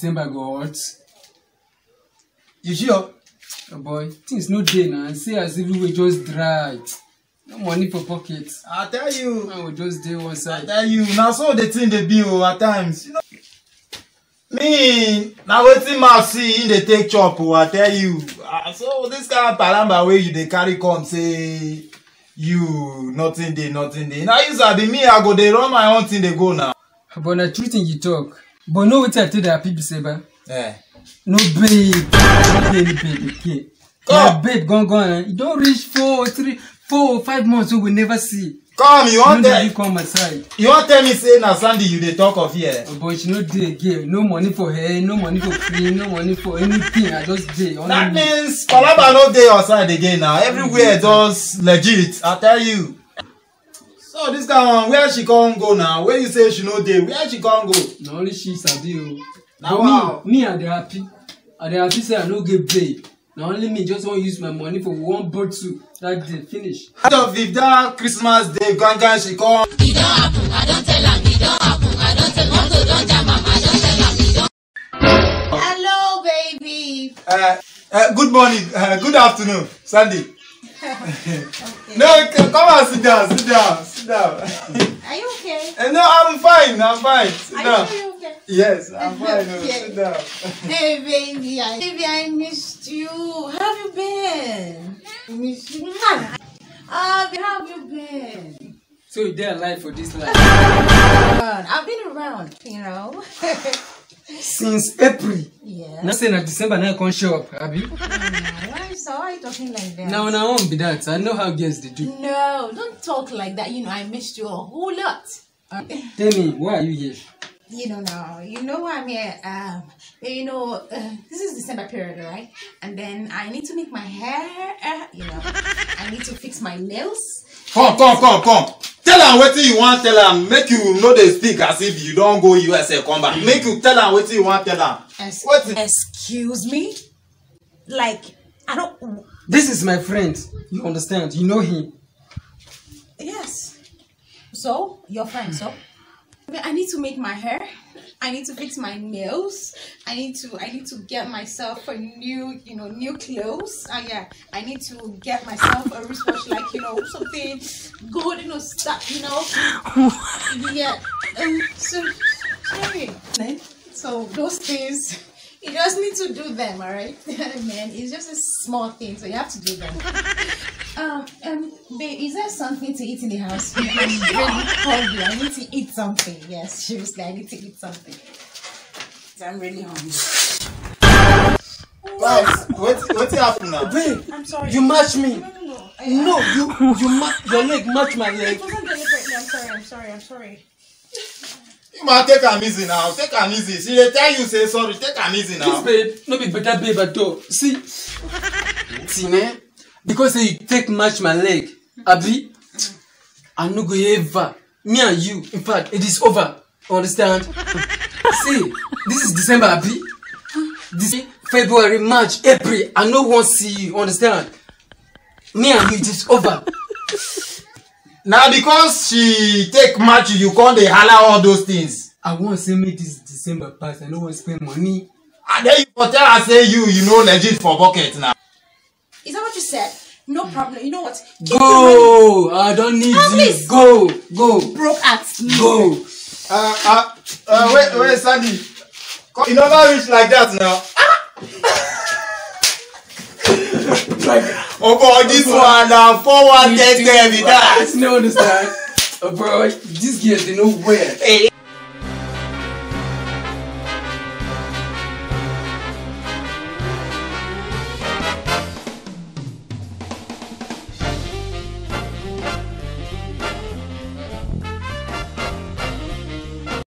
December go hot. You sure? Oh boy, things no day now. Say as if we just dry. No money for pockets. I tell you. I will just day one side. I tell you. Now so the thing they be at times. You know. Me, now wetin mouth see in the take chop. I tell you. So this kind of palamba way you they carry come say you nothing day. Now you sabi me. I go they run my own thing. They go now. But the truth in you talk. But no what I tell the people say ba. Eh. No babe. No baby babe. Okay. Yeah, babe gone. You don't reach 4 or 5 months we will never see. Come, you want tell you come aside. You want tell me say na Sandy you dey talk of here? Oh, but you know dey again. No money for hair, no money for cream, no money for anything. I just dey. That means palaba no dey your side again now. Everywhere just legit. I tell you. So this guy one, where she can't go now? Where you say she no dey? Where she can't go? Na only she sabi o. Now wow. Me I dey happy. I dey happy say I no get babe. Now only me just want to use my money for one bottle. That day finish. Out of if that Christmas day, gangan she come. It don't happen. I don't tell her. It don't happen. I don't tell her. Don't jam mama. I don't tell her. It don't. Hello, baby. Good morning. Good afternoon, Sandy. Okay. No, come on, sit down. Are you okay? No, I'm fine. Sit down. Are you okay? Yes, I'm fine. Okay. Sit down. Hey, baby. I missed you. How have you been? I missed you. How have you been? So you dey alive for this life? I've been around, you know. Since April. Yeah. Now say na December now come show up, abi? Why are you talking like that? Now I won't be that. I know how girls they do. No, don't talk like that. You know, I missed you a whole lot. Tell me, why are you here? You know now. You know why I'm here. This is December period, right? And then I need to make my hair. I need to fix my nails. Come. Tell her wetin you want. Tell her. Make you know they speak as if you don't go USA come back. Make you tell her wetin you want. Tell her. Excuse me. Like I don't. This is my friend. You understand? You know him. Yes. So your friend. So I need to make my hair. I need to fix my nails. I need to get myself a new clothes. Yeah. I need to get myself a wristwatch, like something good, stuff, Yeah. So those things, you just need to do them, all right? Man, it's just a small thing, so you have to do them. Babe, is there something to eat in the house? I'm really hungry. I need to eat something. Yes, seriously, I need to eat something. I'm really hungry. Guys, what's happening now? Babe, I'm sorry. you match me. No. Your leg match my leg. It wasn't deliberately. I'm sorry. You must take am easy now. Take am easy. She dey tell you say sorry. Take am easy now. This babe, no be better babe at all. See, man. Because you take match my leg, abi, I no go ever. Me and you, in fact, it is over. Understand? See, this is December, abi. This is February, March, April. I no want to see you. Understand? Me and you, it is over. Now because she take match you can't dey holler all those things. I want to say make this December pass. I don't want to spend money. And then you go tell her say you know legit for bucket now. Is that what you said? No problem. You know what? Go! I don't need you. Please. Go! Broke ass. Go! Wait, Sandy. You never reach like that now. Oh boy, this one now 4-1 10 with that. No understand. Bro, these girls they know where. Hey.